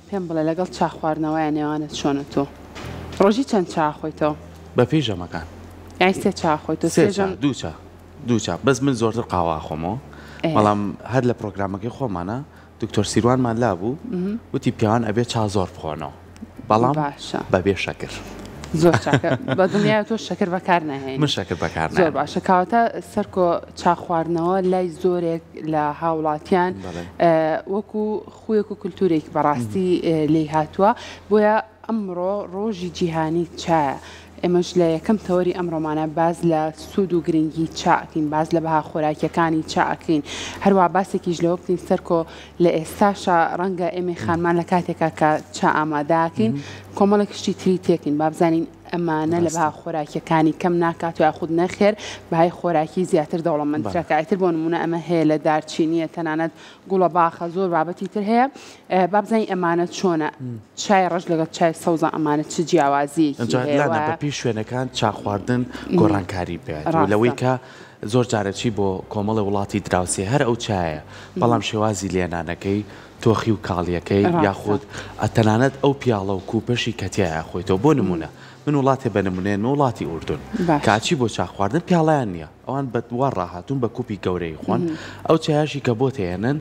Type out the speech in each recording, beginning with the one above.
پێم بڵێ لەگەڵ چا خواردنەوەیە نێوانت چۆنە تۆ ڕۆژی چەند چا خۆیتەوە بە پێی ژەمەکان یان سێ چا خۆیتەوە دوو چا بەس من زۆرتر قاوا خۆمەوە بەڵام هەر لە پرۆگرامەکەی خۆمانە دکتۆر سیروانمان لابوو وتی پیاوان ئەبێ چا زۆر بخۆنەوە بەڵام بەبێ شەکر زۆر بە دنیای تۆ شەکر بەکار ناهێنی من شەکر بەکار زۆر باشە کاواتە سەرکۆ چا خواردنەوە لای زۆرێک لە هاوڵاتیان وەکو خوێک و کولتورێک بەڕاستی لێی هاتووە بۆیە ئەمڕۆ ڕۆژی جیهانی چایە ئێمەش لە یەکەم تەوەری ئەمڕۆمانە باز لە سوود و گرنگی چاکەین باز لە بەها خۆراکیەکانی چاکەین هەروە باسێکیش لەوە بکەین سەرکۆ لە ئێستاشە ڕەنگە ئێمە خانمان لە کاتێکا کە چا ئاماداکەین کۆمەڵە کشتی تری تێکین با بزانین ئەمانە لە بەها خۆراکیەکانی کەم ناکات و یاخود نەخێر بەهای خۆراکی زیاتر دەوڵەمەندترەکە ئیتر بۆ نمونە ئەمە هەیە لە دارچینیە تەنانەت گوڵە باخە زۆر بابەتی تر هەیە با بزانین ئەمانە چۆنە چای ڕەش لەگەڵ چای سەوزە ئەمانە چ جیاوازیەکی هەیە بە پێی شوێنەکان چا خواردن گۆڕانکاری بێت لەوەی کە زۆر جارەچی بۆ کۆمەڵی وڵاتی دراوسێ هەر ئەو چایە بەڵام شێوازی لێنانەکەی تۆخی و کاڵیەکەی یاخود ئەتەنانەت ئەو پیاڵە و کوپەشی کەتیایە خۆیتەوە بۆ نمونە من وڵاتێ بە نمونێن وڵاتی ئوردون کاچی بۆ چا خواردن پیاڵیان نییە ئەوان بەوار ڕاهاتون بە کوپی گەورەی خۆن ئەو چایاشی کە بۆ تێنن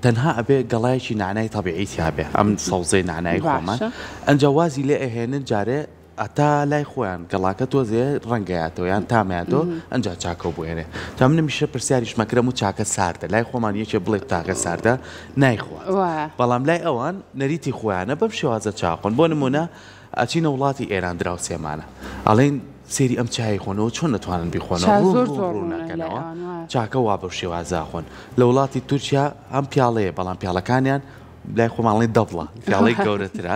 تەنها ئەبێ گەڵایەکی نعنای تەبیعیتیا بێ ئەم سەوزەی نعنای خۆمان ئەنجاوازی لێ ئەهێنن جارێ ئەتا لای خۆیان گەڵاکە تۆزێ ڕەنگەیەتەوە یان تامێتەوە ئەنج چاکە بێنێ تا من میشە پرسیاریش مەکرم و چاکە ساردە لای خۆمان یەکێ بڵێت تاکە ساردە نایخوات بەڵام لای ئەوان نەریتی خۆیانە بەم شێوازە چاقۆن بۆ نمونە ئەچینە وڵاتی ئێران دراوسێمانە ئەڵێن سێری ئەم چای خۆنەوە چۆن نتوانن بیخۆنەوە چاکە وا بە شێوازە خۆن لە وڵاتی تورکیا ئەم پیاڵەیە بەڵام پیاڵەکانیان لای خۆمانڵی دەبڵە پیاڵی گەورەترە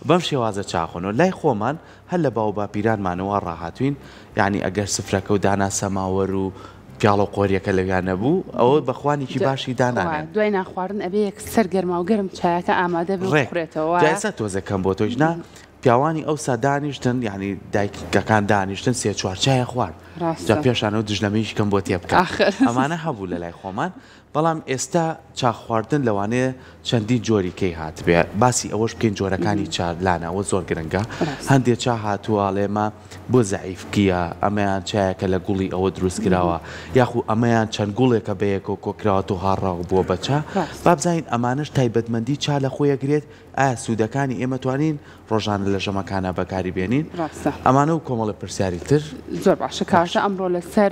بەم شێوازە چاخۆنەوە لای خۆمان هەر لە باو باپیرانمانەوە ڕاهاتوین یعنی ئەگەر سفرەکە و دانا سەماوەر و پیاڵە و قۆریەکە لەویان نەبوو ئەوە بەخوانێکی باشی دانانێت دوای ناخواردن ئەبێ یەک سەر گەرما و گەرم چایەکە ئامادە بڕێتەوە جایسە تۆزەکەم بۆ تۆش نا پیاوانی ئەو سادانیشتن یعنی دایکەکان دانیشتن سێ چوار چایە خوارد جا پێشانەوە دژلەمەیش کەم بۆ تێ بکە ئەمانە هەبوو لە لای خۆمان بەڵام ئێستا چا خواردن لەوانەیە چەندین جۆری کەی هات بێ باسی ئەوەش بکەین جۆرەکانی چارلانەوە زۆر گرنگە هەندێک چا هاتووەڵێمە بۆ زەعیفکیە ئەمەیان چایەکە لە گوڵی ئەوە دروست کراوە یاخو ئەمەیان چەند گوڵێکە بەیەک و کۆکراوە و هاڕاو بووە بەچە بابزین ئەمانش تایبەتمەندی چا لە خۆیەگرێت ئایا سوودەکانی ئێمە توانین ڕۆژانە لە ژەمەکانە بەکاری بێنین ئەمانە و کۆمەڵە پرسیاری تر زۆر باشە کاشە ئەمڕۆ لەسەر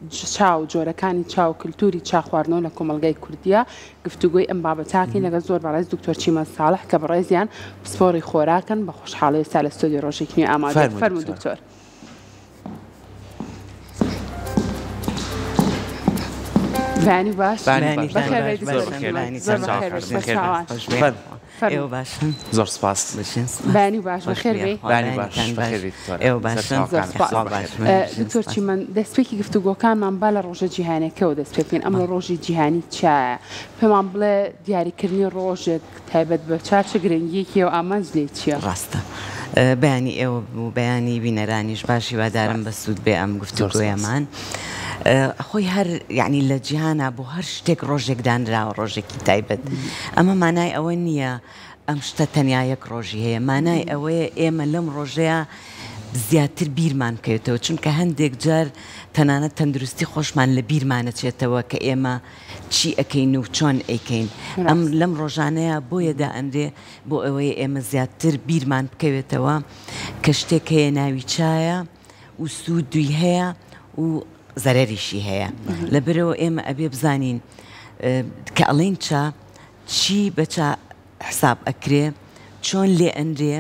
چاو جۆرەکانی چاو کللتوری چا خواردنەوە لە کۆمەلگای کوردیە گفتوگوی ئەم بابەتاکەین لەگە زۆر بەڕێز دکتۆر چیمە ساڵح کە بەڕێزیان پسپۆڕی خۆراکن بە خۆشحاڵی سا لە ستۆدیۆ ڕۆژێکنی ئامادە فەرموو دکتۆر. بەیانی باش ئێوە باشن زۆر سپاس بەیانی باش بەخێر بێ ئێوە باشن دکتۆر چیمەن دەستپێکی گفتوگۆکانمان با لە ڕۆژە جیهانیەکەەوە دەست پێ بکەین ئەمە ڕۆژی جیهانی چایە پێمان بڵێ دیاریکردنی ڕۆژێک تایبەت بە چا چه گرنگیەکی و ئامانج لێ چییە؟ ڕاستە بەیانی ئێوە بوو بەیانی بینەرانیش باشی وادارم بە سوود بێ ئەم گفتوگۆیەمان خۆی هەر یعنی لە جیهانە بۆ هەر شتێک ڕۆژێک دانراوە ڕۆژێکی تایبەت ئەمە مانای ئەوە نییە ئەم شتە تەنیا یەک ڕۆژی هەیە مانای ئەوەیە ئێمە لەم ڕۆژەیە زیاتر بیرمان بکەوێتەوە چونکە هەندێک جار تەنانەت تەندروستی خۆشمان لە بیرمانەچێتەوە کە ئێمە چی ئەەکەین و چۆن ئەیکەین ئەم لەم ڕۆژانەیە بۆیەدا ئەندێ بۆ ئەوەیە ئێمە زیاتر بیرمان بکەوێتەوە کە شتێک هەیە ناوی چایە و سوودوی هەیە و زەرەریشی هەیە لەبەرەوە ئێمە ئەبێ بزانین کە ئەڵێن چا چی بە چا حساب ئەکرێ چۆن لێ ئەندرێ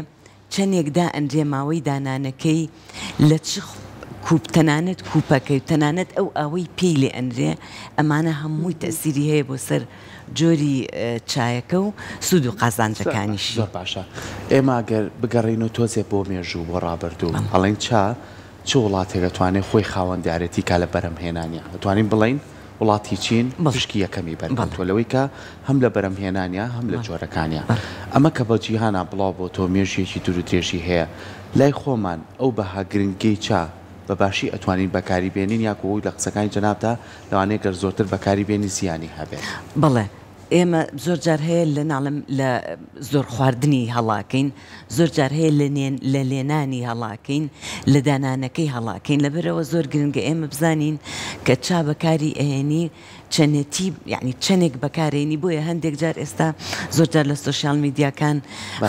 چەندێکدا ئەندرێ ماوەی دانانەکەی لە چ تەنانەت کوپەکەی تەنانەت ئەو ئەوەی پێی لێ ئەندرێ ئەمانە هەمووی تەسیری هەیە بۆ سەر جۆری چایەکە و سوود و قازانجەکانیشی زۆر باشە ئێمە ئەگەر بگەڕین و تۆزێ بۆ مێژوو بۆ ڕابردوو ئەڵێن چا چه وڵاتێک دەتوانێت خۆی خاوەندیارەتی کا لە بەرەمهێنانیە دەتوانین بڵین وڵاتی چین پشکی یەکەمی بەرگتۆلەوەی کە هەم لە بەرەمهێنانیە هەم لە جۆرەکانیە ئەمە کە بە جیهانە بڵاو بۆ تۆ مێژیەکی دوور و درێژی هەیە لای خۆمان ئەو بەها گرنگەی چا بە باشی ئەتوانین بەکاری بێنین یاکۆی لە قسەکانی جەنابدا لەوانەیە گەر زۆرتر بەکاری بێنی زیانی هەبێت بڵێ ئێمە زۆر جار هەیە لە ناڵم لە زۆر خواردنی هەڵاکەین زۆر جار هەیە لە لێنانی هەڵاکەین لە دانانەکەی هەڵاکەین لەبەرەوە زۆر گرنگە ئێمە بزانین کە چا بەکاری ئەهێنی چەنێتی یعنی چەنێک بەکارێنی بۆیە هەندێک جار ئێستا زۆر جار لە سوشیال میدیاکان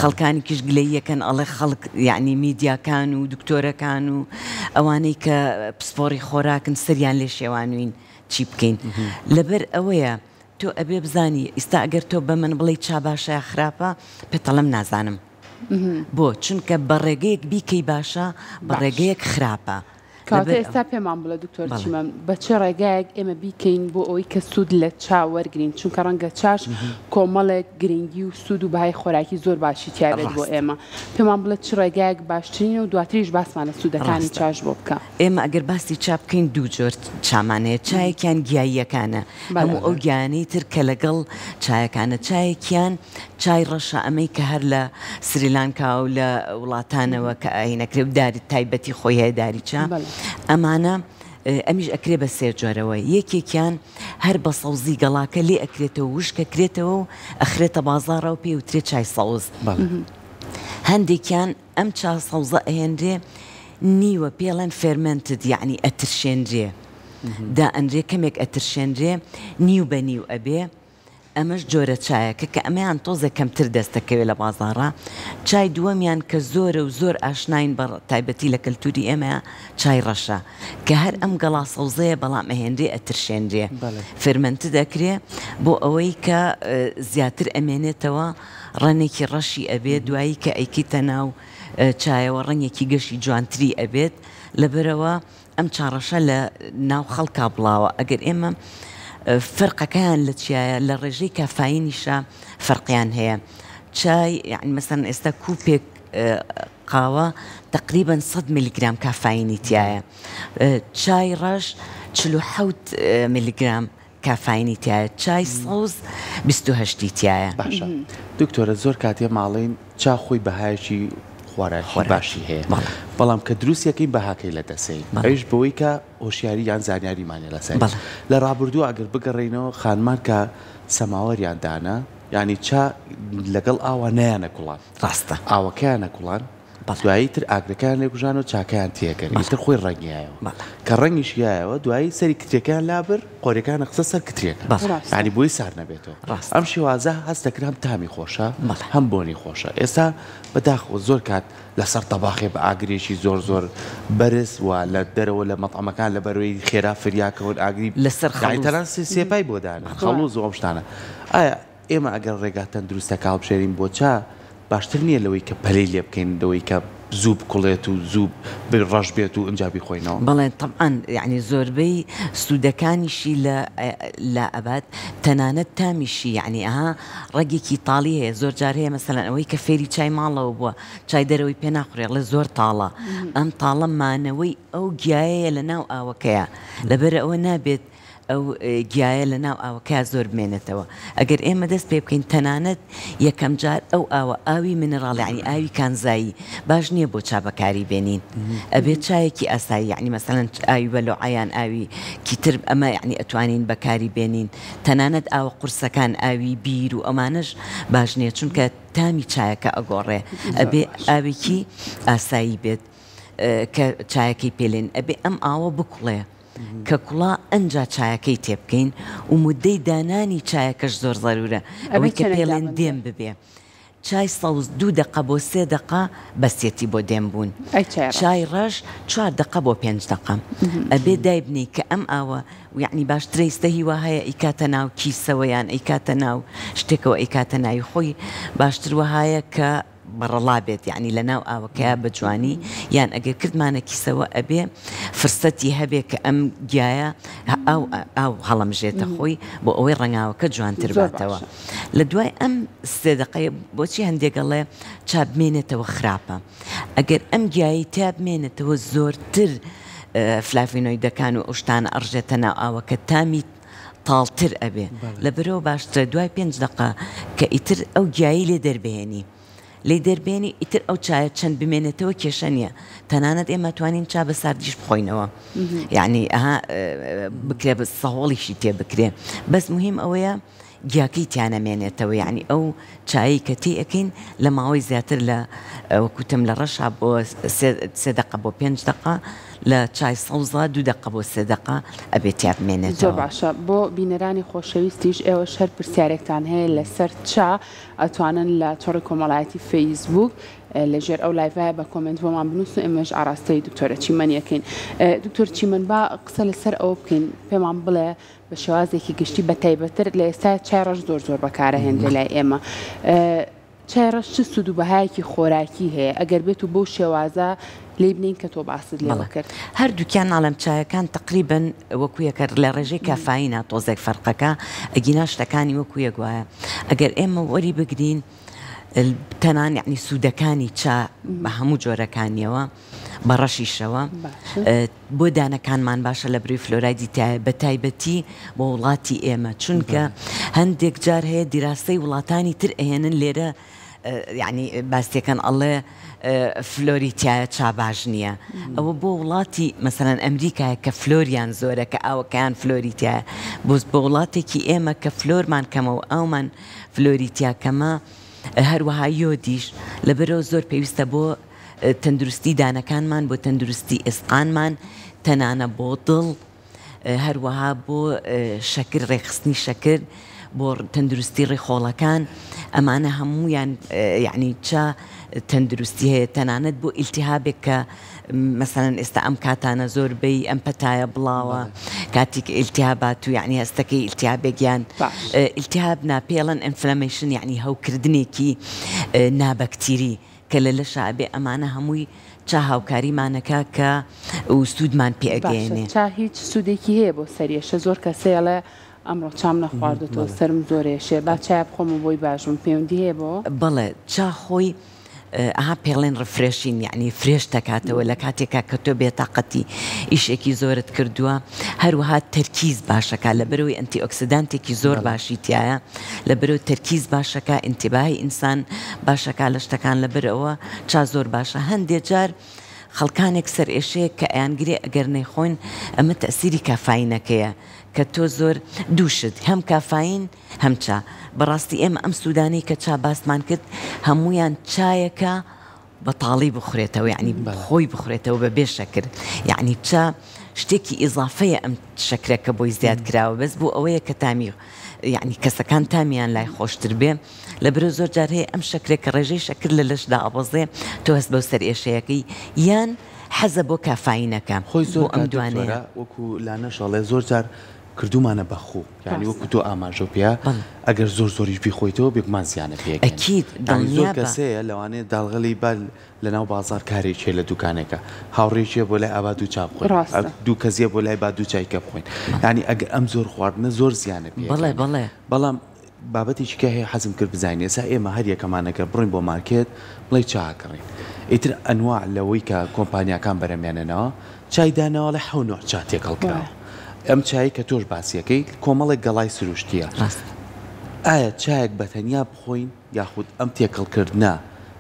خەڵکانی کشگلەیەکەن ئەڵێ خەڵک یعنی میدیاکان و دکتۆرەکان و ئەوانەی کە پسپۆڕی خۆراکن سریان لێ شێوانوین چی بکەین لەبەر ئەوەیە تۆ ئەبێ بزانی ئێستا ئەگەر تۆ بە من بڵێ چا باشە خراپە پێتەڵم نازانم بۆ چونکە بە ڕێگەیەک بیکەی باشە بە ڕێگەیەک خراپە کاتە ئێستا پێمان بڵە دکتۆر چیمەم بە چه ڕێگایەک ئێمە بیکەین بۆ ئەوەی کە سوود لە چا وەرگرین چونکە ڕەنگە چاش کۆمەڵێک گرنگی و سوود و بەهای خۆراکی زۆر باشی تیابێت بۆ ئێمە پێمان بڵێت چ ڕێگایەک باشترین و دواتریش باسمان لە سوودەکانی چاش بۆ بکە ئێمە ئەگەر باسی چا بکەین دوو جۆر چامانەیە چایەکیان گیاییەکانە هەموو ئەو گیانەی تر کە لەگەڵ چایەکانە چایەکیان چای ڕەشە ئەمەی کە هەر لە سریلانکا و لە وڵاتانەوە کە ئاینەکرێ و داری تایبەتی خۆی هەیە داری چا ئەمانە ئەمیش ئەکرێ بە سێ جۆرەوە یەکێکیان هەر بە سەوزی گەڵاکە لێ ئەکرێتەوە وشکەکرێتەوە و ئەخرێتە بازاڕەوە پێ وترێ چای سەوز هەندێکیان ئەم چا سەوزە ئەهێنرێ نیوە پێڵەن فێرمنتد یعنی ئەترشێنرێ دا ئەندرێ کەمێک ئەترشێنرێ نیو بە نیو ئەبێ ئەمەش جۆرە چایەکە کە ئەمەیان تۆزە کەمتر دەستەکەوێت لە بازاڕە چای دووەمیان کە زۆرە و زۆر ئاشناین بە تایبەتی لە کەلتوری ئێمە چای ڕەشە کە هەر ئەم گەڵا سەوزەیە بەڵام ئەهێنرێ ئەترشێنرێ فێرمەنتە دەکرێ بۆ ئەوەی کە زیاتر ئەمێنێتەوە ڕەنێکی ڕەشی ئەبێت دوایی کە ئەیکیتە ناو چایەوە ڕەنێکی گەشی جوانتری ئەبێت لەبەرەوە ئەم چاڕەشە لە ناو خەڵکا بڵاوە ئەگەر ئێمە فەرقەکەیان لە چیایە لە ڕێژەی کافاینیشە فەرقیان هەیە چای یعنی مەسەن ئێستا کوپێک قاوە تقریبا 100 میلیگرام کافاینی تایە چای ڕەش 47 میلیگرام کافاینی تایە چای سەوز 28 تایە باشە دکتۆرە زۆر کاتێ ماڵین چا خۆی بەهایەکی خۆراکی باشی هەیە بەڵام کە دروستیەکەی بەهاکەی لە دەسەی ئەوش بەوەی کە هۆشیاری یان زانیاریمانێ لەسەر لە ڕابردوو ئەگەر بگەڕێنەوە خانمان کە سەماوەریان دانا ینی چا لەگەڵ ئاوا نەیانە کوڵان ڕاستە ئاوەکەیانە کوڵان دوایی تر ئاگرەکان لێبژان و چاکیان تێگەری تر خۆی ڕەنگیایەوە کە ڕەنگیشیایەوە دوایی سەری کتێکیان لابر قۆریەکانە قسە سەر کترێکە ینی بۆی سار نەبێتەوە ئەم شێوازە هەست دەکرام تامی خۆشە هەم بۆنی خۆشە ئێستا بەداخۆ زۆر کات لەسەر تەباخێ بە ئاگرێکی زۆر زۆر بەرز و لە دەرەوە لە مەطعەمەکان لە بەرەوەی خێرا فریاکەون ئاگری لەسەر تەنان سێپای بۆ دانا خەڵوز و ئەم شتانە ئایا ئێمە ئەگەر ڕێگات تەندروستە کاڵ بژێرین بۆ چا باشتر نییە لەوەی کە پەلەی لێ بکەین لەوەی کە زوو بکوڵێت و زوو ڕەش بێت و ئەنجابی خۆینەوە بەڵێ طبعاً یعنی زۆربەی سوودەکانیشی لە ئەبات تەنانەت تامیشی یعنی ئەها ڕێگێکی تاڵی هەیە زۆر جار هەیە مەسەلەن ئەوەی کە فێری چای ماڵەوە بووە چای دەرەوەی پێ ناخورێ لە زۆر تاڵە ئەم تاڵە مانەوەی ئەو گیایەیە لە ناو ئاوەکەیە لەبەر ئەوە نابێت ئەو گیایە لە ناو ئاوەکە زۆر بمێنێتەوە ئەگەر ئێمە دەست پێ بکەین تەنانەت یەکەم جار ئەو ئاوە ئاوی منێڕاڵ یعنی ئاوی کانزایی باش نییە بۆ چابەکاری بێنین ئەبێت چایەکی ئاسایی یعنی مەسەلەن ئاوی بەلۆعایان ئاوی کیتر ئەمە یعنی ئەتوانین بەکاری بێنین تەنانەت ئاوە قورسەکان ئاوی بیر و ئەمانش باش نییە چونکە تامی چایەکە ئەگۆڕێ ئەبێ ئاوێکی ئاسایی بێت کە چایەکەی پێلێن ئەبێ ئەم ئاوە بکوڵێ کە کوڵا ئەنجا چایەکەی تێبکەین و مودەی دانانی چایەکەش زۆر ضرورە ئەوەی کە پێڵێن دێم ببێ چای سەوز 2 دقە بۆ 3 دقە بەسێتی بۆ دێم بوون چای ڕەش 4 دقە بۆ 5 دقە ئەبێ دایبنی کە ئەم ئاوە یعنی باشترە ئێستا هیوا هەیە ئیکاتە ناو کیسەوە یان ئیکاتە ناو شتێکەوە ئیکاتە ناوی خۆی باشتر وهایە کە بەڕەڵا بێت یعنی لە ناو ئاوەکەیە بە جوانی یان ئەگەر کردمانە کیسەوە ئەبێ فرسەتی هەبێ کە ئەم گیایە ئاو هەڵەمژێتە خۆی بۆ ئەوەی ڕەنگاوەکە جوانتر باتەوە لە دوای ئەم 3 دقەیە بۆچی هەندێکەڵێ چابمێنێتەوە خراپە ئەگەر ئەم گیایی تابمێنێتەوە زۆرتر فلافینۆیدەکان و ئەوشتانە ئەڕژێتە ناو ئاوەکە تامی تاڵتر ئەبێ لەبەرەوە باشترە دوای 5 دقە کە ئیتر ئەو گیایی لێ دەربێنی لی دەربێنی ئیتر ئەو چایە چەند بمێنێتەوە کێشە نییە تەنانەت ئێمە توانین چا بە ساردیش بخۆینەوە یعنی ئەها بکرێ بە سەهۆڵیشی تێ بکرێ بەس مهم ئەوەیە گیاکەی تیانەمێنێتەوە یعنی ئەو چایی کە تێئەکەین لە ماوەی زیاتر لە وەکوتم لە ڕەشا بۆ 3 دقە بۆ 5 دقە لە چای سەوزە 2 دقە بۆ 3 دقە ئەبێت تیا بمێنێتەوە. زۆر باشە. بۆ بینەرانی خۆشەویستیش ئێوە شەر پرسیارێکتان هەیە لەسەر چا ئەتوانن لە تۆڕی کۆمەڵایەتی فەیسبوک لەژێر ئەو لایڤایە بە کۆمنت بۆمان بنووسن و ئێمەش ئاراستەی دکتۆرە چیمەنیەکەین. دکتۆر چیمەن با قسە لەسەر ئەوە بکەین پێمان بڵێ بە شێوازێکی گشتی بە تایبەتر لە ئێستا چای ڕەش زۆر بەکارەهێنرێ لای ئێمە. چای ڕەش چ سود و بەهایەکی خۆراکی هەیە ئەگەر بێت و بەو شێوازە لێ بنین کە تۆ باست لێوە کرد؟ هەردووکیان ناڵم چایەکان تقریبن وەکویەکە لە ڕێژەی کافاینە تۆزێک فەرقەکە ئەگینا شتەکانی وەکویە گوایە ئەگەر ئێمە وەری بگرین تەنان یعنی سوودەکانی چا بە هەموو جۆرەکانیەوە بە ڕەشیشەوە بۆ دانەکانمان باشە لە بروی فلۆرایدی بە تایبەتی بۆ وڵاتی ئێمە چونکە هەندێک جار هەیە دیراستەی وڵاتانی تر ئەهێنن لێرە یعنی باستێکەن ئەڵێ فلۆریتیایە چا باش نییە ئەوە بۆ وڵاتی مەسەرەن ئەمریکایە کە فلۆریان زۆرە کە ئاوەکەیان فلۆریتیایە بۆ وڵاتێکی ئێمە کە فلۆرمان کەمە و ئەومان فلۆریتیا کەمە هەروەها یۆدیش لەبەرەوە زۆر پێویستە بۆ تەندروستی دانەکانمان بۆ تەندروستی ئێسقانمان تەنانە بۆ دڵ هەروەها بۆ شەکر ڕێخستنی شەکر بۆ تەندروستی ڕێخۆڵەکان ئەمانە هەموویان یعنی چا تەندروستی هەیە تەنانەت بۆ ئیلتیهابێک کە مثلەن ئێستا ئەم کاتانە زۆربەی ئەم پەتایە بڵاوە کاتێک ئیلتیهابات و یعنی هەستەکەی ئیلتیهابێکیان ئیلتیهاب ناپێڵەن ئینفلەمەیشن یعنی هەوکردنێکی نابەکتیری کە لە لەشابێ ئەمانە هەمووی چا هاوکاریمانەکە کە سوودمان پێئەگەێنێ. چا هیچ سوودێکی هەیە بۆ سەریێشە زۆر کەسەیەڵێ ئەمڕۆ چام نەخواردەوە سرم زۆرێشێ با چای بخۆم و بۆی باشم پەیوەندی هەیە بۆ؟ بەڵێ چا خۆی ئەها پێڵێن ڕفرێشین یعنی فرێش دەکاتەوە لە کاتێکا کە تۆ بێتاقەتی ئیشێکی زۆرت کردووە هەروەها تەرکیز باشەکە لە بەرەوەی ئەنتی ئۆکسیدانتێکی زۆر باشی تایە لە بەرەوە تەرکیز باشەکە ئینتیباهی ئینسان باشەکە لە شتەکان لە بەرەوە چا زۆر باشە. هەندێک جار خەڵکانێک سەر ئێشەیە کە ئەیانگرێ ئەگەر نەیخۆین ئەمە تەسیری کافاینەکەیە کە تۆ زۆر دووشت هەم کافاین هەم چا بەڕاستی ئێمە ئەم سوودانی کە چا باسمان کرد هەمویان چایەکە بەتاڵی بخورێتەوە یعنی خۆی بخورێتەوە بە بێ شەکر یعنی چا شتێکی ئیزافەیە ئەم شەکرەکە بۆی زیاد کراوە بەس بۆ ئەوەیە کە تامی یعنی کەسەکان تامیان لای خۆشتر بێ لە بەرە زۆر جار هەیە ئەم شەکرێکە ڕێژەی شەکر لە لەشدا ئەبەزێ تۆ هەست بەو سەر ئێشەیەکەی یان حەزە بۆ کافاینەکە خۆی زۆر ئەم دوانەیە وەکو لانەشەڵێ زۆر جار کردومانە بەخۆ یعنی وەکو تۆ ئاماژە پێە ئەگەر زۆریش بیخۆیتەوە بێگومان زیانە پێکید زۆر کەسەیە لەوانەیە داڵغەڵی با لەناو بازار کارێکێ لە دوکانێکە هاوڕێکیە بۆ لای ئاوا دوو چاپ بخۆین دوو کەزیە بۆ لای با دوو چایکە بخۆین یعنی ئەگەر ئەم زۆر خواردنە زۆر زیانە پێ بەڵام بابەتێکی کە هەیە حەزم کرد بزانین ئێستا ئێمە هەر یەکەمانەکە بڕین بۆ مارکێت بڵێ چاکڕین ئیتر ئەنواع لەوەی کە کۆمپانیاکان بەرەمێننەوە چایدانەوە لە 9 چا تێکەڵ کراوە ئەم چای کە تۆش باسیەکەی کۆمەڵێک گەڵای سروشتیە ئایا چایەک بەتەنیا بخۆین یاخود ئەم تێکەڵکردە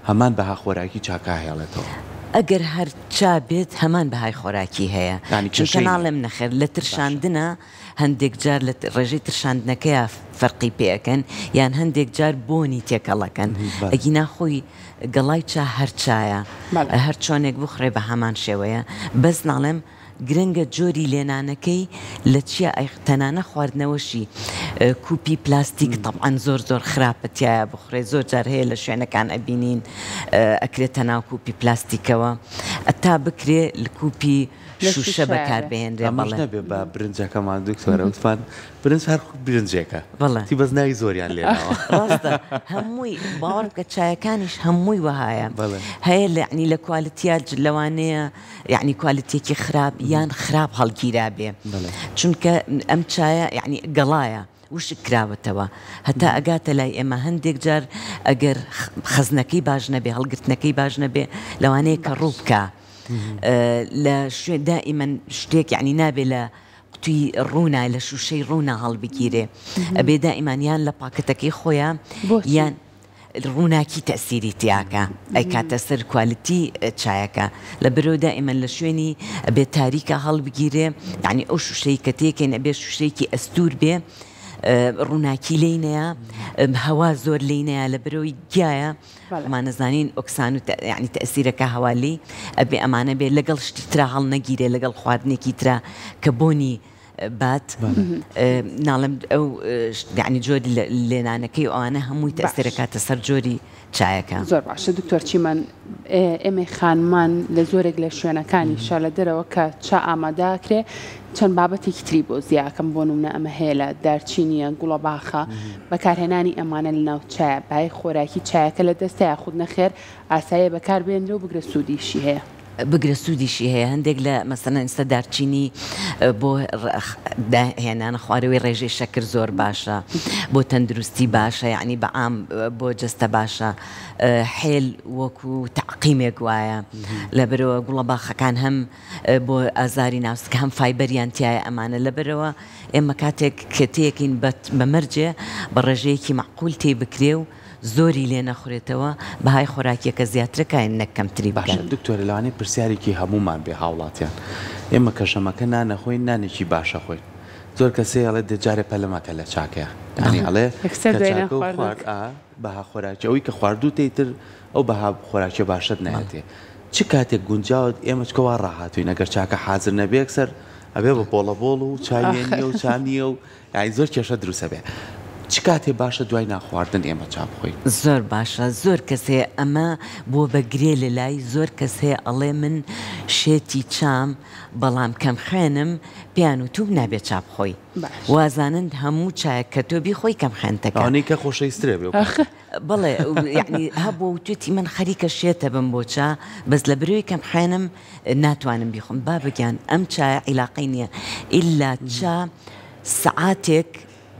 هەمان بەها خۆراکی چاکە هێڵێتەوە ئەگەر هەر چا بێت هەمان بەهای خۆراکی هەیە چونکە ناڵێم نەخێر لە ترشاندنە هەندێک جار لە ڕێژەی ترشاندنەکەیە فەرقی پێەکەن یان هەندێک جار بۆنی تێکەڵەکەن ئەگی ناخۆی گەڵای چا هەر چایە هەر چۆنێک بخڕێ بە هەمان شێوەیە بەس ناڵێم گرنگە جۆری لێنانەکەی لە چیە تەنانە خواردنەوەشی کوپی پلاستیک طبعاً زۆر خراپەتیایە بخڕێ زۆر جار هەیە لە شوێنەکان ئەبینین ئەکرێتە ناو کوپی پلاستیکەوە ئەتا بکرێ لە کوپی شوشە بەکاربهێنرێ بەڵێ نەبێ بە برنجەکەمان دکتۆرە وتفان برنج هەر برنجێکە تی بەس ناوی زۆریان لێنەوە ڕاستە هەمووی باوەڕ بکە چایەکانیش هەمووی وەهایە هەیە یعنی لە کوالیتیات لەوانەیە یعنی کوالیتێکی خراپ یان خراپ هەڵگیرا بێ چونکە ئەم چایە یعنی گەڵایە وشک کراوەتەوە هەتا ئەگاتە لای ئێمە هەندێک جار ئەگەر خەزنەکەی باش نەبێ هەڵگرتنەکەی باش نەبێ لەوانەیە کە ڕووبکە لە شوێ دائیمەن شتێک یعنی نابێ لە قوتوی ڕوونا لە شوشەی ڕوونا هەڵبگیرێ ئەبێ دائیمانیان لە پاکەتەکەی خۆیان یان ڕووناکی تەسیری تیاکە ئەی کاتە سەر کوالیتی چایەکە لە بەرەو دائیمەن لە شوێنی ئەبێ تاریکە هەڵبگیرێ یعنی ئەو شوشەی کە تێکەین ئەبێ شوشەیەکی ئەستور بێ ڕووناکی لینەیە هەوا زۆر لینەیە لە بەرەوەی گیایە ئەمان نەزانین ئۆکسان و یعنی تەسیرەکە هەوالی ئەبێ ئەمانە بێ لەگەڵ شتی ترا هەڵ نەگیرێ لەگەڵ خواردنێکی ترا کە بۆنی بات ناڵم ئەو یعنی جۆری لێنانەکەی ئەوانە هەمووی تەسیرەکاتە سەر جۆری چایەکە. زۆر باشە دکتۆر چیمەن ئێمە خانمان لە زۆرێک لە شوێنەکانی شە لە دەرەوە کە چا ئامادەکرێ چەند بابەتێکی تری بۆ زیاکەم بۆ نمونە ئەمە هەیە لە دارچینیە گوڵە باخە بەکارهێنانی ئەمانە لە ناو چایە بای خۆراکی چایەکە لە دەستەیە خود نەخێر ئاسایە بەکاربێنرە و بگرە سوودیشی هەیە. بگرە سوودیشی هەیە هەندێک لە مەسەڵەن ئێستا دارچینی بۆ هێنانە خواردەوەی ڕێژەی شەکر زۆر باشە بۆ تەندروستی باشە یعنی بەعام بۆ جەستە باشە حێل وەکو تەعقیمێک وایە لەبەرەوە گوڵە باخەکان هەم بۆ ئازاری ناوسکە هەم فایبەریان تایە ئەمانە لەبەرەوە ئێمە کاتێک کێتەیەکین بە مەرجێ بە ڕێژەیەکی معقول تێ بکرێ و زۆری لێ نەخورێتەوە بەهای خۆراکیەکە زیاترەکەین نەکەمتری باشە. دکتۆر لەوانەیە پرسیارێکی هەمومان بێ هاوڵاتیان ئێمە کەشەمەکە نانەخۆین نانێکی باشە خۆین زۆر کەسێ ئەڵێ دەجارێ پەلەمەکە لە چاکەیە ینی ئەڵێ بەها خۆراکی ئەوەی کە خواردوو تێتر ئەو بەها خۆراکی باشت نایەتێ چ کاتێک گونجاوت ئێمە چکەوا ڕاهاتوین ئەگەر چاکە حازر نەبێ سەر ئەبێ بە بۆڵەبۆڵ و چاوێنیە و چانیە و یانی زۆر کێشە دروستە بێ چ کاتێ باشە دوای ناخواردن ئێمە چا بخۆین؟ زۆر باشە زۆر کەسێ ئەمە بۆ بەگرێ لە لای زۆر کەسێ ئەڵێ من شێتی چام بەڵام کەم خوێنم پیان و توب نابێت چا بخۆی وازانن هەموو چایە کە تۆ بیخۆی کەم خوێنتەکە ئەوانەی کە خۆشەویسترە بێ بڵێ یعنی هەبوو و توێتی من خەریکە شێتە بم بۆ چا بەس لە برۆی کەم خوێنم ناتوانم بیخۆم با بگیان ئەم چایە عیلاقی نییە ئیلا چا سعاتێک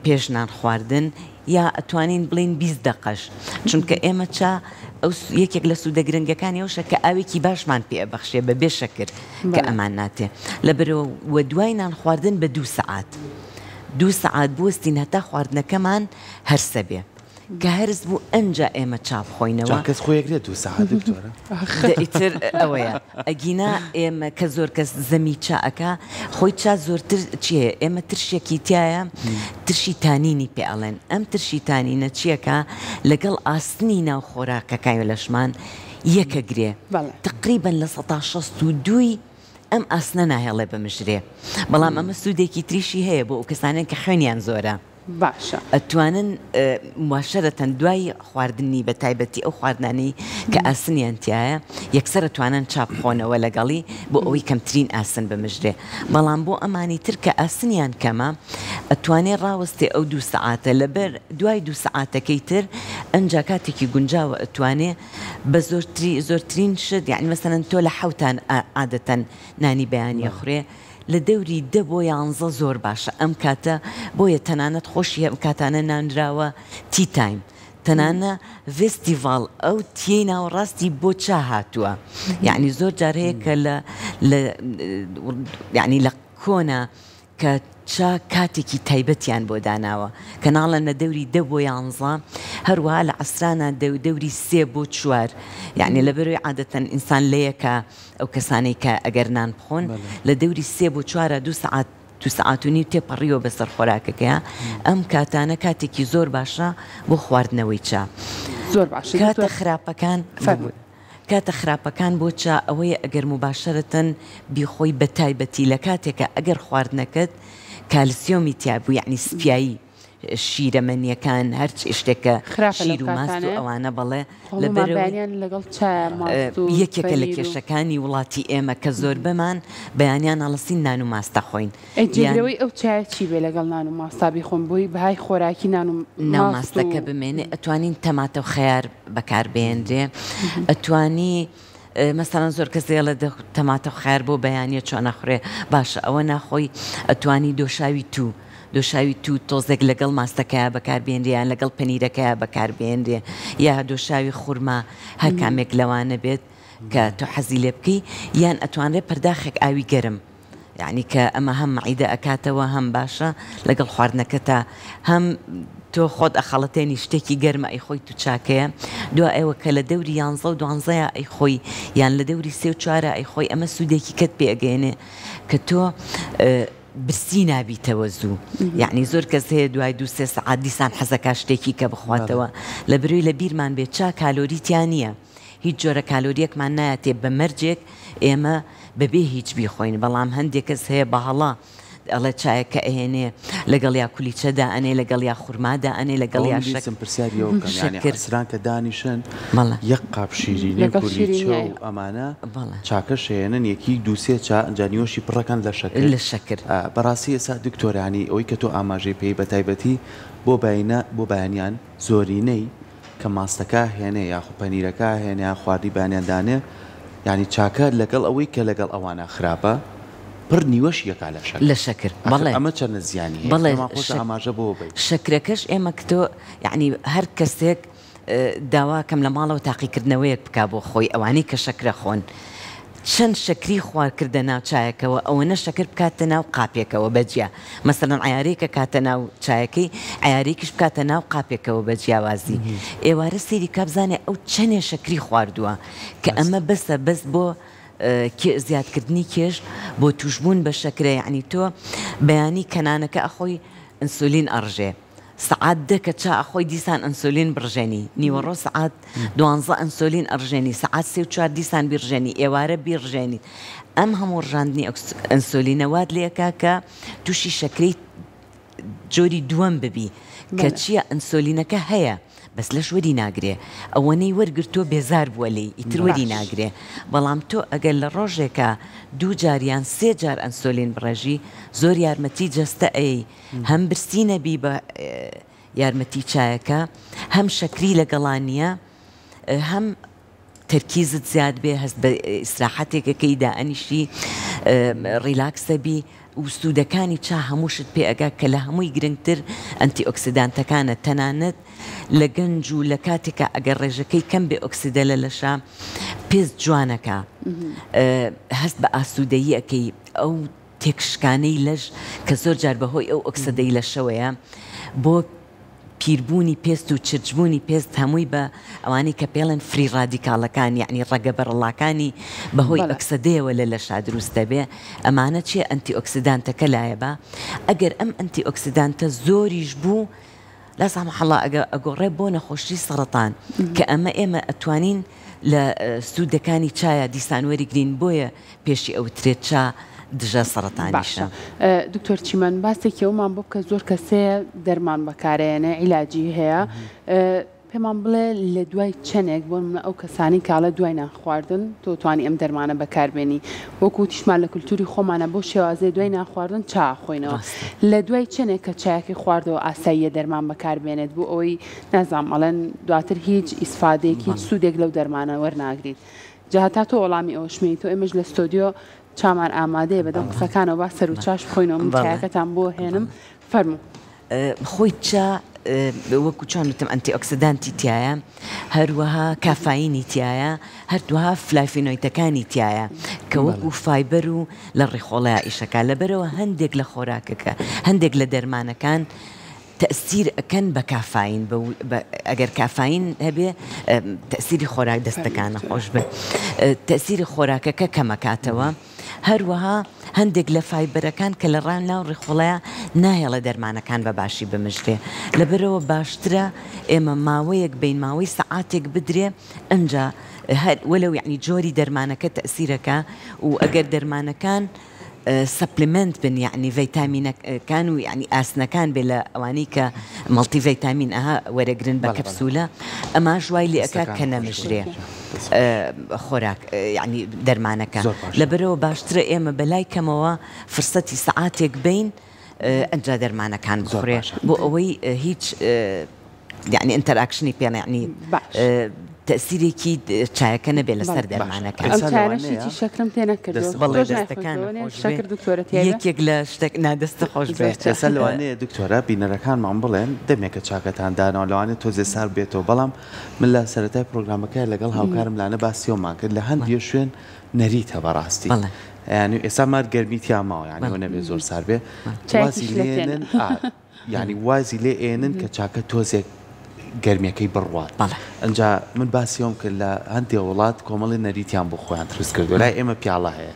پێش نان خواردن یا ئەتوانین بڵین 20 دقەش چونکە ئێمە چا ئەو یەکێک لە سوودە گرنگەکانی ئەوشە کە ئاوێکی باشمان پێ ئەبەخشێ بە بێ شەکر کە ئەمان ناتێ لەبەرەوە وە دوای نان خواردن بە 2 سعات 2 سعات بوەستین هەتا خواردنەکەمان هەرسە بێ کە هەرز بوو ئەنجا ئێمە چاپ خۆینەوە کەس خۆیەکرێت 2 سعات دکتۆرە ئیتر ئەوەیە ئەگینا ئێمە کە زۆر کەس زەمی چاکە خۆی چا زۆرتر چیە ئێمە ترشێکی تایە ترشی تانینی پێ ئەڵێن ئەم ترشی تانینە چیەکە لەگەڵ ئاستنی ناو خۆراکەکانی لەشمان یەکە گرێ تقریبن لە 1962 ئەم ئاسنە ناهێڵێ بمژرێ بەڵام ئەمە سوودێکی تریشی هەیە بۆ ئەو کەسانێک کە خوێنیان زۆرە باشە ئەتوانن مواشەرەتەن دوای خواردنی بە تایبەتی ئەو خواردنانی کە ئاسنیان تایە یەکسەر ئەتوانن چاپ خۆنەوە لەگەڵی بۆ ئەوەی کەمترین ئاسن بمژرێ بەڵام بۆ ئەمانی تر کە ئاسنیان کەمە ئەتوانێت ڕاوەستێ ئەو 2 سعاتە لەبەر دوای 2 سعاتەکەی تر ئەنجا کاتێکی گونجاوە ئەتوانێ بە زۆرترین شت یعنی مەسەڵەن تۆ لە حەوتان عادەتەن نانی بەیانیە خوڕێ لە دەوری 10 بۆ 11 زۆر باشە ئەم کاتە بۆیە تەنانەت خۆشی ئەم کاتانە نانراوە تی تایم تەنانە فێستیڤاڵ ئەو تیەی ناوەڕاستی بۆ چا هاتووە یعنی زۆر جار هەیە کە یعنی لە کۆنا کە چا کاتێکی تایبەتیان بۆ داناوە کە ناڵەن لە دەوری 10 بۆ 11 هەروەها لە عەسرانە دەوری 3 بۆ 4 یعنی لە بەرەوەی عادەتەن ئینسان لەیەکە ئەو کەسانەی کە ئەگەر نان بخۆن لە دەوری 3 بۆ 4 2 سعات 2 سعات و نیو تێپەڕیەوە بەسەر خۆراکەکەیە ئەم کاتانە کاتێکی زۆر باشە بۆ خواردنەوەی چا زۆر باشە کاتە خراپەکان کاتە خراپەکان بۆ چا ئەوەیە ئەگەر مباشەرەتەن بیخۆی بە تایبەتی لە کاتێکە ئەگەر خواردنەکەت کالسیۆمی تیابوو یعنی سپیایی شیرەمەنیەکان هەرچ شتێکە شیر و ماست و ئەوانە بەڵێ لەگەڵ یەکێکە لە کێشەکانی وڵاتی ئێمە کە زۆر بەمان بەیانیان ئەڵەسین نان و ماستە خۆین ئەجێگرەوەی ئەو چای چی بێ لەگەڵ نان و ماستابی خۆم بۆی بەهای خۆراکی ناو ماستەکە بمێنێ ئەتوانین تەماتە و خەیار بەکاربێنرێ ئەتوانی مەسەڵەن زۆر کەسێ لە تەماتە و خەیار بۆ بەیانیە چۆن نەخورێ باشە ئەوە ناخۆی ئەتوانی دۆشاوی تو تۆزێک لەگەڵ ماستەکەیە بەکاربێنرێیان لەگەڵ پەنیرەکەیە بەکاربێنرێ یا دۆشاوی خوورما هەر کامێک لەوانە بێت کە تۆ حەزی لێ بکەی یان ئەتوانرێت پەرداخێک ئاوی گەرم یعنی کە ئەمە هەم مەعیدە ئەکاتەوە هەم باشە لەگەڵ خواردنەکەتە هەم تۆ خۆت ئەخەڵەتێنی شتێکی گەرمە ئەی خۆی تو چاکەیە دو ئێوە کە لە دەوری 11 و 12 ئەی خۆی یان لە دەوری 3 و 4 ئەی خۆی ئەمە سوودێکی کەت پێ ئەگەێنێ کە تۆ برسی نابیتەوە زوو یعنی زۆر کەس هەیە دوای 2-3 سعات دیسان حەزەکە شتێکی کە بخواتەوە لە بروی لە بیرمان بێت چا کالۆریتیان نییە هیچ جۆرە کالۆریەکمان نایەتێ بە مەرجێک ئێمە بەبێ هیچ بیخۆین بەڵام هەندێک کەس هەیە بەهەڵا ئەڵێ چایەکە ئەهێنێ لەگەڵ یا کولیچەدا ئەنێ لەگەڵ یا خورمادا ئەنێ لەگەڵ یا شەکر کە دانیشن یەک قاپ شیرینی کولیچە و ئەمانە چاکە شێنن یەکی 2-3 جانیۆشی پڕەکەن لە شەکر بەڕاستی ئێستا دکتۆرانی ئەوەی کە تۆ ئاماژەی پێی بە تایبەتی بۆ بەیانیان زۆرینەی کە ماستەکە هێنێ یاخو پەنیرەکە هێنێ یا خواردی بانیاندانێ یعنی چاکە لەگەڵ ئەوەی کە لەگەڵ ئەوانە خراپە پڕ نیوەش یەکا لە شەکر بەڵێ ئەمە چەند زیانی ئاماژە بۆ بێت شەکرەکەش ئێمە کتۆ یعنی هەر کەسێک داواکەم لە ماڵەوە تاقیکردنەوەیەک بک بۆ خۆی ئەوانەی کە شەکرە خۆن چەند شەکری خواردکردە ناو چایەکەوە ئەوەنە شەکر بکاتە ناو قاپێکەوە بەجیا مەسەڵەن عیارەیەکە کاتە ناو چایەکەی عیارێکیش بکاتە ناو قاپێکەوە بە جیاوازی ئێوارە سێری کابزانێ ئەو چەندێ شەکری خواردووە کە ئەمە بەس بۆ زیادکردنی کێش بۆ توشبوون بە شەکرە یعنی تۆ بەیانی کەنانەکە ئەخۆی ئەنسولین ئەڕژێ سعات دەکە چا ئەخۆی دیسان ئەنسولین بڕژێنی نیوەڕۆ سعات 12 ئەنسولین ئەڕژێنی سعات 3-4 دیسان بیڕژێنی ئێوارە بیڕژێنی ئەم هەموو ڕژاندنی ئەنسولینەوات لێکا کە تووشی شەکری جۆری دووەم ببی کە چییە ئەنسولینەکە هەیە بەس لەش وەری ناگرێ ئەوەنەی وەرگرتۆ بێزار بووە لێی ئیتر وەری ناگرێ بەڵام تۆ ئەگەر لە ڕۆژێکە 2 جاریان 3 جار ئەنسۆلین بڕێژی زۆر یارمەتی جەستە ئەی هەم برسی نەبی بە یارمەتی چایەکە هەم شەکری لەگەڵانیە هەم تەرکیزت زیاد بێ هەست بە ئیسراحەتێکەکەی دائەنیشی ڕیلاکسە بی و سوودەکانی چا هەمووشت پێ ئەگا کە لە هەمووی گرنگتر ئەنتی ئۆکسیدانتەکانە تەنانەت لە گەنج و لە کاتێکە ئەگەر ڕێژەکەی کەم بێ ئۆکسیدە لە لەشە پێست جوانەکە هەست بە ئاسوودەیی ئەەکەی ئەو تێکشکانەی لەش کە زۆر جار بەهۆی ئەو ئۆکسیدەی لەشەوەیە بۆ پیربوونی پێست و چرچبوونی پێست هەمووی بە ئەوانی کە پێڵێن فری ڕادیکاڵەکان یعنی ڕەگە بەڕەڵاکانی بەهۆی ئۆکسیدەیەوە لە لەشا دروستە بێ ئەمانە چیە ئەنتی ئۆکسیدانتەکە لایە بە ئەگەر ئەم ئەنتی ئۆکسیدانتە زۆریش بوو لا سامحەڵڵا ئەگۆڕێ بۆ نەخۆشی سەرەتان کە ئەمە ئێمە ئەتوانین لە سوودەکانی چایە دیسانوەری گرین بۆیە پێشی ئەوترێت چا دژە سەرەتانیشە. دکتۆر چیمەن باسێکی ئەومان بۆ کە زۆر کەسێ دەرمان بەکارێنێ عیلاجی هەیە پێمان بڵێ لە دوای چەندێک بۆ منە ئەو کەسانی کاڵە دوای ناخواردن تۆ توانی ئەم دەرمانە بەکاربێنی وەکو تیشمان لە کولتوری خۆمانە بۆ شێوازێ دوای ناخواردن چاخۆینەوە لە دوای چەندێک کە چایەکی خواردەوە ئاساییە دەرمان بەکاربێنێت بۆ ئەوەی نازام ئەڵێن دواتر هیچ ئیسفادێکی هیچ سوودێک لەو دەرمانە وەرناگریت جاهتا تۆ وەڵامی ئەوشمەی تۆ ئێمەش لە ستۆدیۆ چامان ئامادەیە بەدەم قسەکانەوە با سەر و چاش بخۆینەوە من چایەکەتان بۆ هێنم فەرموو خۆی چا وەکو چۆن وتم ئەنتی ئۆکسیدانتی تایە هەروەها کافاینی تایە هەردووها فلافینۆیتەکانی تایە کە وەکو فایبەر و لە ڕێخۆڵەیە ئیشەکە لەبەرەوە هەندێک لە خۆراکەکە هەندێک لە دەرمانەکان تأثیر ئەکەن بە کافاین ئەگەر کافاین هەبێ تأثیری خۆراک دەستەکانە خۆش بێ تأثیری خۆراکەکە کەمەکاتەوە هەروەها هەندێک لە فایبەرەکان کە لە ڕان ناو ڕێخۆڵەیە نایەڵە دەرمانەکان بە باشی بمژرێ لەبەرەوە باشترە ئێمە ماوەیەک بین ماوەی سەعاتێک بدرێ ئەنجا وەلەو یعنی جۆری دەرمانەکە تەثیرەکە و ئەگەر دەرمانەکان سپلمنت بن یعنی ڤیتامینەکان و یعنی ئاسنەکان بێ لە ئەوانەی کە مەڵتی ڤیتامین ئەها وەرەگرن بە کەپسولە ئەما ژوای لێ ئەکا کە نەمژرێ خۆراک یعنی دەرمانەکە لەبەرەوە باشترە ئێمە بەلای کەمەوە فرسەتی سەعاتێک بین ئەنجا دەرمانەکان بخورێ بۆ ئەوەی هیچ یعنی ئینتەراکشنی پێڵێ یعنی تأثیرێکی چایەکە نەبێت لەسەر دەرمانەکە شەکرم تێ نەکرد یەکێک لە شتێک نادەستە خۆش بێت ئێستا لەوانەیە دکتۆرە بینەرەکانمان بڵێن دەمێکە چاکەتان دانەوە لەوانێت تۆزێ سار بێتەوە بەڵام من لە سەرەتای پرۆگرامەکە لەگەڵ هاوکارم لانە باسیۆمان کرد لە هەندێ شوێن نەریتە بەڕاستی ینی ئێستا مار گەرمیتیان ماوە یعنی نەبێ زۆر سار بێ وازی لێنن یعنی وازی لێ ئێنن کە چاکە تۆزێک گەرمیەکەی بڕوات ئەجا من باسیۆم کرد لە هەندێک وڵات کۆمەڵی نەریتیان بۆ خۆیان دروست کردو لای ئێمە پیاڵە هەیە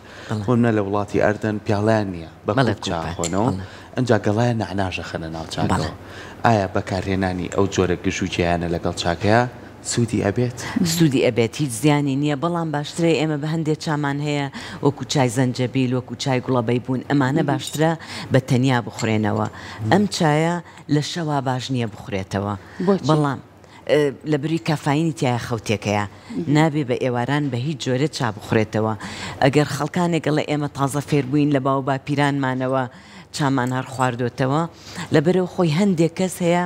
منە لە وڵاتی ئەردن پیاڵیان نییە بە چاخۆنەوە ئەجا گەڵایە نەعناژە خەنە ناو چاکەوە ئایا بەکارهێنانی ئەو جۆرە گشوجییانە لەگەڵ چاکەیە سوودی ئەبێت سوودی ئەبێت هیچ زیانی نییە بەڵام باشترە ئێمە بە هەندێک چامان هەیە وەکو چای زەنجەبیل وەکو چای گوڵەبەی بوون ئەمانە باشترە بە تەنیا بخورێنەوە ئەم چایە لە شەوا باش نییە بخورێتەوە بەڵام لە بری کافاینی تایە خەوتێکەیە نابێ بە ئێواران بە هیچ جۆرە چا بخورێتەوە ئەگەر خەڵکانێک لە ئێمە تازە فێربووین لە باو با پیرانمانەوە چامان هەر خواردوتەوە لەبەرەوە خۆی هەندێک کەس هەیە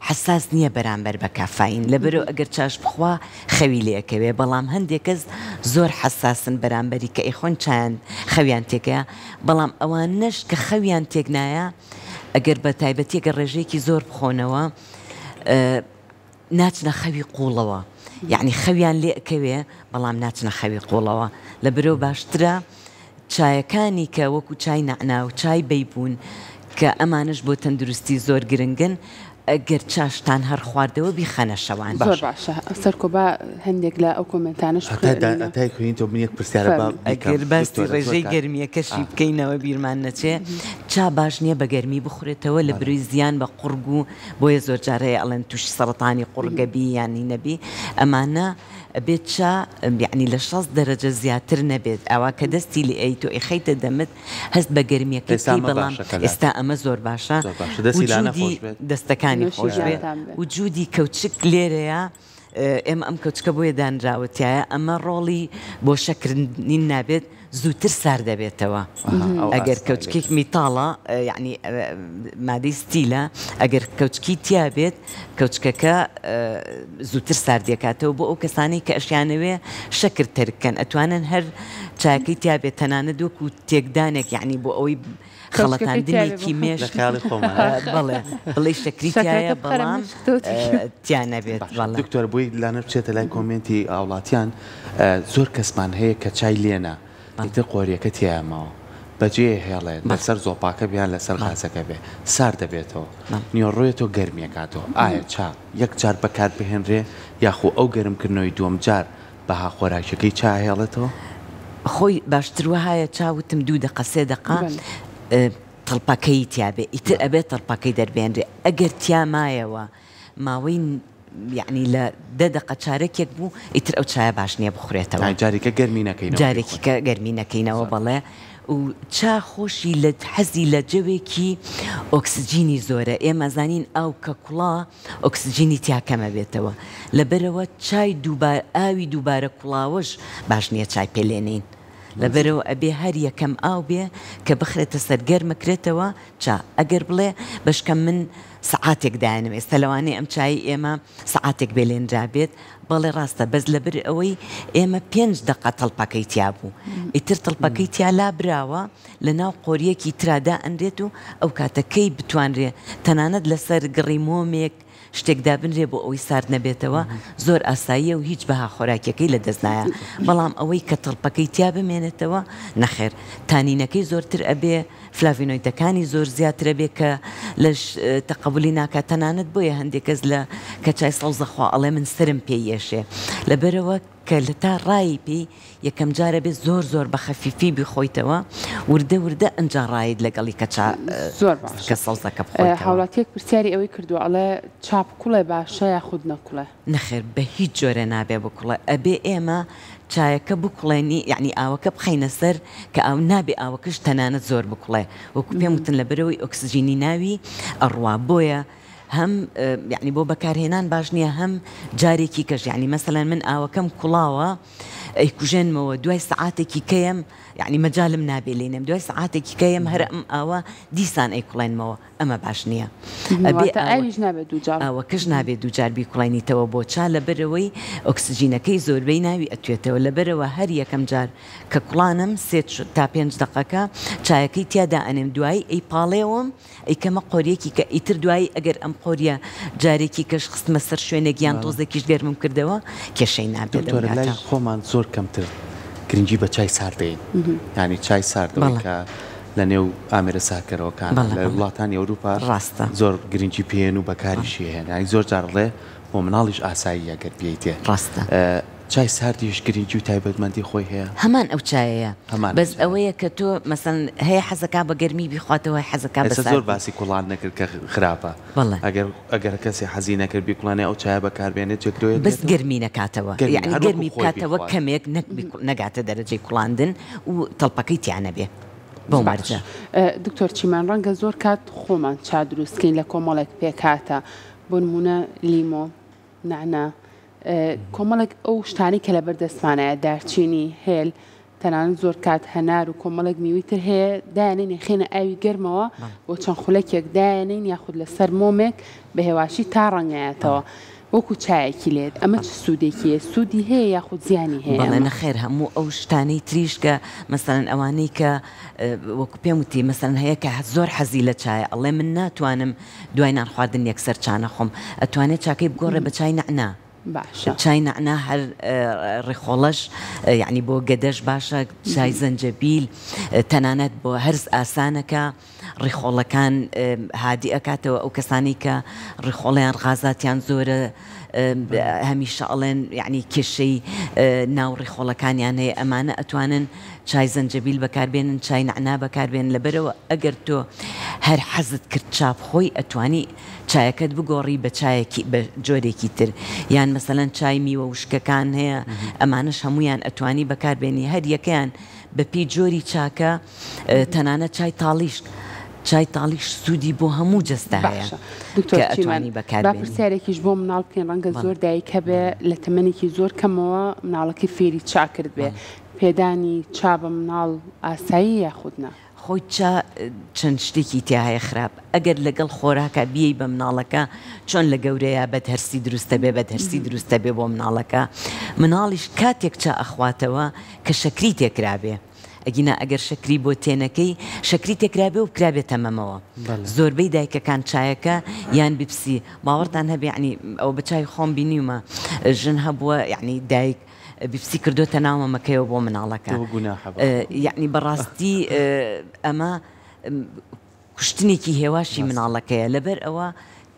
حساس نییە بەرامبەر بە کافاین لەبەرەوە ئەگەر چاش بخوا خەوی لێەکەوێ بەڵام هەندێک کەس زۆر حساسن بەرامبەری کە ئەیخۆن چیان خەویان تێکەیە بەڵام ئەوان نەش کە خەویان تێک نایە ئەگەر بە تایبەتێکە ڕێژەیەکی زۆر بخۆنەوە ناچنە خەوی قوڵەوە یعنی خەویان لێ ئەکەوێ بەڵام ناچنە خەوی قوڵەوە لەبەرەوە باشترە چایەکانی کە وەکو چای نەعنا و چای بەیبوون کە ئەمانش بۆ تەندروستی زۆر گرنگن ئەگەر چاشتان هەر خواردەوە بیخەنە شەوان زۆر باشە سەرکۆبا هەندێک لە ئەو کۆمنتانش ئەتای خوێنیتەوە من یەک پرسیارە ئەگەر باستی ڕێژەی گەرمیەکەشی بکەینەوە بیرمان نەچێ چا باش نییە بە گەرمی بخورێتەوە لە بروی زیان بە قورگ و بۆیە زۆر جارەیە ئەڵێن تووشی سەرەتانی قورگەبی یانی نەبی ئەمانە بێت چا یعنی لە 6 دەرەجە زیاتر نەبێت ئەوە کە دەستی لێ ئەی تۆ ئیخەیتە دەمت هەست بە گەرمیەکەی بەڵام ئێستا ئەمە زۆر باشە دەستەکانی خۆش بێت وجودی کەوچک لێرەیە ئێمە ئەم کەوچکە بۆیە دانراوەتیایە ئەمە ڕۆڵی بۆ شەکردنی نابێت زووتر سار دەبێتەوە ئەگەر کەوچکێک میتاڵە یعنی مادەی ستیلە ئەگەر کەوچکی تیا بێت کەوچکەکە زووتر سار دێکاتەوە بۆ ئەو کەسانی کە ئەشیانەوێ شەکر تەرکەن ئەتوانن هەر چاکەی تیا بێت تەنانەت وەکو تێکدانێک یعنی بۆ ئەوەی خەڵەتاندنێکی مێش بڵێ شەکریتایە بەڵام تیان نەبێت دکتۆر بۆی لانە بچێتە لای کۆمنتی ئاوڵاتیان زۆر کەسمان هەیە کە چای لێنە ئیتر قۆریەکە تیامەوە بەجێ هێڵێت لەسەر زۆپاکە بیان لەسەر غازەکە بێ سار دەبێتەوە نیۆڕۆیەتەوە گەرمیەکاتەوە ئایا چا یەک جار بەکار بهێنرێ یاخۆ ئەو گەرمکردنەوەی دووەم جار بەها خۆراکەکەی چا هێڵێتەوە خۆی باشتروە هایە چاوتم 2 دقە 3 دقە تڵپەکەی تیاابێ ئیتر ئەبێت تڵپەکەی دەربێنرێ ئەگەر تیامایەوە ماوەی یعنی لە 10 دقە چارەکێک بوو ئیتر ئەو چایە باش نییە بخورێتەوە جارێکە گەرمی نەکەینەوە جارێکی کە گەرمی نەکەینەوە بەڵێ و چا خۆشی لە حەزی لە جەوێکی ئۆکسجینی زۆرە ئێمە زانین ئاو کە کوڵا ئۆکسجینی تیاکەمە بێتەوە لەبەرەوە چای ئاوی دووبارە کوڵاوەش باش نییە چای پێلێنین لەبەرەوە ئەبێ هەر یەکەم ئاو بێ کە بخرێتە سەرگەرمەکرێتەوە چا ئەگەر بڵێ بەشکەم من سەعاتێک دایانم ئێستا لەوانەیە ئەم چایی ئێمە سەعاتێک بێلێنرا بێت بەڵێ ڕاستە بەس لەبەر ئەوەی ئێمە 5 دقە تەڵپەکەی تیا بوو ئیتر تەڵپەکەی تیا لابراوە لە ناو قۆریەکی ترادا ئەندرێت و ئەو کاتەکەی بتوانرێ تەنانەت لەسەر گڕی مۆمێک شتێکدا بنرێ بۆ ئەوەی سارد نەبێتەوە زۆر ئاساییە و هیچ بەها خۆراکەکەی لە دەست نایە بەڵام ئەوەی کە تەڵپەکەی تیا بمێنێتەوە نەخێر تانینەکەی زۆرتر ئەبێ فلاڤینۆیدەکانی زۆر زیاترە بێ کە لەش تەقبولی ناکات تەنانەت بۆیە هەندێک کەس لە کە چای سەوزەخوا ئەڵێ من سرم پێیەشێ لەبەرەوە کە لە تا ڕایی پێی یەکەم جارە بێت زۆر بە خەفیفی بخۆیتەوە وردە ئەنجا ڕایت لەگەڵی کە سەوزەکە بخۆیت هاوڵاتیەک پرسیاری ئەوەی کردو ئەڵێ چاپکوڵێ باشە یاخود نەکوڵێ نەخێر بە هیچ جۆرە نابێ بکوڵێ ئەبێ ئێمە چایەکە بکوڵێنی یعنی ئاوەکە بخەینە سەر کە ئاو نابێ ئاوەکەش تەنانەت زۆر بکوڵێ وەکو پێم وتن لەبەرەوەی ئۆکسجینی ناوی ئەڕوا بۆیە هەم یعنی بۆ بەکارهێنان باش نییە هەم جارێکی کەش یعنی مەسەلەن من ئاوەکەم کوڵاوە ئەیکوژێنمەوە دوای سەعاتێکی کەم یعنی مەجالم نابێ لێنم دوای سەعاتێکی کەم هەر ئەم ئاوە دیسان ئەیکوڵێنمەوە ئەمە باش نییە ئەوەکەش نابێت دووجار بیکوڵێنیتەوە بۆ چا لەبەرەوەی ئۆکسجینەکەی زۆربەی ناوی ئەتوێتەوە لەبەرەوە هەر یەکەم جار کە کوڵانم 3 تا 5 دقەکە چایەکەی تیادا ئەنێم دوایی ئەی پاڵێوم ئەیکەمە قۆریەکی کە ئیتر دوایی ئەگەر ئەم قۆریە جارێکی کەش خستمە سەر شوێنێک یان تۆزێکیش گەرمم کردەوە کێشەی نابێت خۆمان زۆر کەمتر گرنگی بە چای ساردەین ینی چای ساردەوە کە لە نێو ئامێرە ساکەرەوەکان لە وڵاتانی ئەوروپا ڕاستە زۆر گرنگی پێێن و بەکاریشی هێن ینی زۆر جارڵێ بۆ مناڵیش ئاساییە گەر بێیتێ ڕاستە. چای ساردیش گرنگی و تایبەتمەندی خۆی هەیە هەمان ئەو چایەیە بەس ئەوەیە کە تۆ مەسەن هەیە حەزەکە بە گەرمی بیخواتەوە حەزەکە بە زۆر باسی کوڵان نەکرد کە خراپە ئەگەر کەسی حەزی نەکرد بیکڵانێ ئەو چایە بەکاربێنێت جێگرێت بەس گەرمی نەکاتەوە یعنی گەرمی بکاتەوە کەمێک نەگاتە دەرەجەی کوڵاندن و تەڵپەکەی تیانە بێ بۆ مەرجە. دکتۆر چیمان ڕەنگە زۆر کات خۆمان چا دروستکەین لە کۆمەڵێک پێکاتە بۆ نمونە لیمۆ نعنا کۆمەڵێک ئەو شتانی کە لە بەردەستمانایە دارچینی هێل تەنانەت زۆر کات هەنار و کۆمەڵێک میویتر هەیە دایانین خێنە ئاوی گەرمەوە بۆ چەند خولەکێک دایانین یاخود لەسەر مۆمێک بە هێواشی تا ڕەنگایەتەوە وەکو چایەکی لێت ئەمە چ سوودێکیە سوودی هەیە یاخود زیانی هەیە بەڵێ نەخێر هەموو ئەو شتانەی تریش کە مەسەڵەن ئەوانەی کە وەکو پێم وتی مەسەڵەن هەیە کە زۆر حەزی لە چایە ئەڵێ من ناتوانم دوای نان خواردن یەکسەر چا نەخۆم ئەتوانێت چاکەی بگۆڕێ بە چای نەعنا چای نەعنا هەر ڕێخۆڵەش یعنی بۆ گەدەش باشە چای زەنجەبیل تەنانەت بۆ هەرز ئاسانەکە ڕێخۆڵەکان هادی ئەکاتەوە ئەو کەسانی کە ڕێخۆڵیان غازاتیان زۆرە هەمیشە ئەڵێن یعنی کێشەی ناو ڕێخۆڵەکانیان هەیە ئەمانە ئەتوانن چای زەنجەبیل بەکاربێنن چای نەعنا بەکاربێن لەبەرەوە ئەگەر تۆ هەر حەزت کرد چاپ خۆی ئەتوانی چایەکەت بگۆڕی بە چایەکی بە جۆرێکی تر یان مەسەڵەن چای میوە وشکەکان هەیە ئەمانش هەمویان ئەتوانی بەکاربێنی هەر یەکەیان بە پێی جۆری چاکە تەنانەت چای تاڵیشت چای تاڵیش سوودی بۆ هەموو جەستا هەیە دکتۆر چیمان با پرسیارێکیش بۆ مناڵ بکەین ڕەنگە زۆر دایکە بێ لە تەمەنێکی زۆر کەمەوە مناڵەکەی فێری چا کرد بێ پێدانی چا بە مناڵ ئاسایی یاخودنا خۆی چا چەند شتێکی تیا هەیە خراپ ئەگەر لەگەڵ خۆراکە بیەی بە مناڵەکە چۆن لە گەورەیە بەدهەرسی دروستە بێ بەدهەرسی دروستە بێ بۆ مناڵەکە مناڵیش کاتێک چا ئەخواتەوە کە شەکری تێکرابێ ئەگینا ئەگەر شەکری بۆ تێنەکەی شەکری تێکرابێ و بکرابێتە مەمەوە زۆربەی دایکەکان چایەکە یان بپسی باوەڕتان هەبێ ینی ئەو بە چای خۆم بینیومە ژن هەبووە یعنی دایک بپسی کردوتە ناو مەمەکەیەوە بۆ مناڵەکە یعنی بەڕاستی ئەمە کوشتنێکی هێواشی مناڵەکەیە لەبەر ئەوە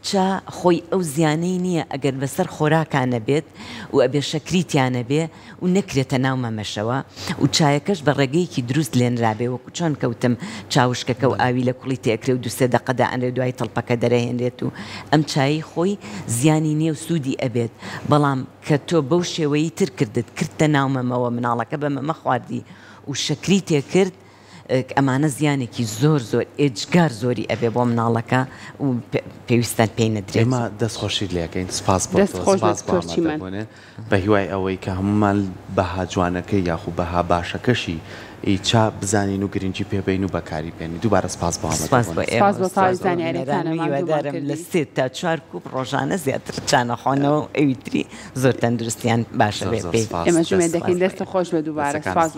چا خۆی ئەو زیانەی نییە ئەگەر بەسەر خۆراکانە بێت و ئەبێ شەکریتیانە بێ و نەکرێتە ناو مەمەشەوە و چایەکەش بە ڕێگەیەکی دروست لێنرابێ وەکو چۆن کەوتم چاوشکەکە و ئاوی لە کوڵی تێکرێ و دوسێ دەقەدا ئەنرێ دوای تەڵپەکە دەرەهێنرێت و ئەم چایی خۆی زیانی نییە و سوودی ئەبێت بەڵام کە تۆ بەو شێوەیی تر کردت کردتە ناو مەمەوە مناڵەکە بە مەمە خواردی و شەکری تێکرد ئەمانە زیانێکی زۆر زۆر ئێجگار زۆری ئەبێ بۆ مناڵەکە و پێویستان پێی نەدرێت ئێمە دەستخۆشی لەکەین سپاس بۆ بە هیوای ئەوەی کە هەمومان بەها جوانەکەی یاخو بەها باشەکەشی چا بزانین و گرنگی پێبین و بەکاری بێنی دووبارە سپاس بۆ ئەمەدارم لە 3 تا 4 کوب ڕۆژانە زیاتر چانەخۆنەوە ئەویتری زۆر تەندروستیان باشە بێ ئێمە ژمێ دەکەین دەستە خۆش بە دووبارە سپاس